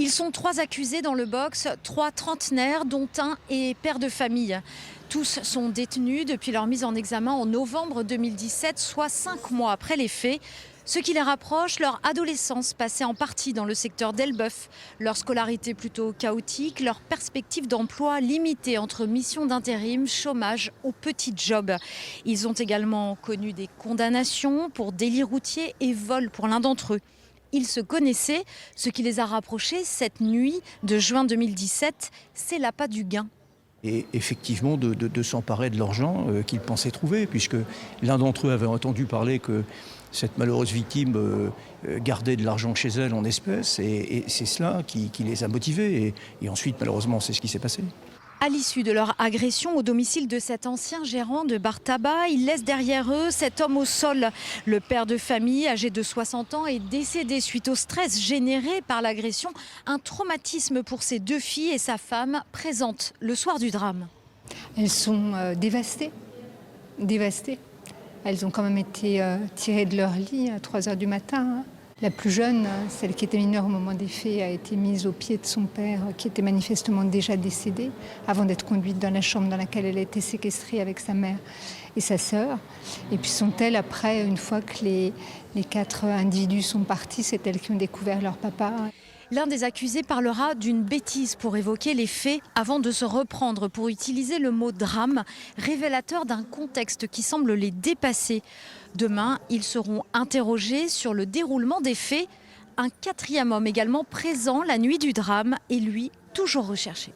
Ils sont 3 accusés dans le box, 3 trentenaires dont un est père de famille. Tous sont détenus depuis leur mise en examen en novembre 2017, soit 5 mois après les faits. Ce qui les rapproche, leur adolescence passée en partie dans le secteur d'Elbeuf, leur scolarité plutôt chaotique, leur perspective d'emploi limitée entre missions d'intérim, chômage ou petits jobs. Ils ont également connu des condamnations pour délit routier et vol pour l'un d'entre eux. Ils se connaissaient. Ce qui les a rapprochés cette nuit de juin 2017, c'est l'appât du gain. Et effectivement de s'emparer de l'argent qu'ils pensaient trouver, puisque l'un d'entre eux avait entendu parler que cette malheureuse victime gardait de l'argent chez elle en espèces, et c'est cela qui les a motivés. Et ensuite, malheureusement, c'est ce qui s'est passé. À l'issue de leur agression au domicile de cet ancien gérant de bar tabac, ils laissent derrière eux cet homme au sol. Le père de famille, âgé de 60 ans, est décédé suite au stress généré par l'agression. Un traumatisme pour ses 2 filles et sa femme, présentes le soir du drame. Elles sont dévastées. Elles ont quand même été tirées de leur lit à 3 h du matin. La plus jeune, celle qui était mineure au moment des faits, a été mise au pied de son père, qui était manifestement déjà décédé, avant d'être conduite dans la chambre dans laquelle elle a été séquestrée avec sa mère et sa sœur. Et puis sont elles, après, une fois que les 4 individus sont partis, c'est elles qui ont découvert leur papa. L'un des accusés parlera d'une bêtise pour évoquer les faits avant de se reprendre pour utiliser le mot drame, révélateur d'un contexte qui semble les dépasser. Demain, ils seront interrogés sur le déroulement des faits. Un 4e homme également présent la nuit du drame et lui toujours recherché.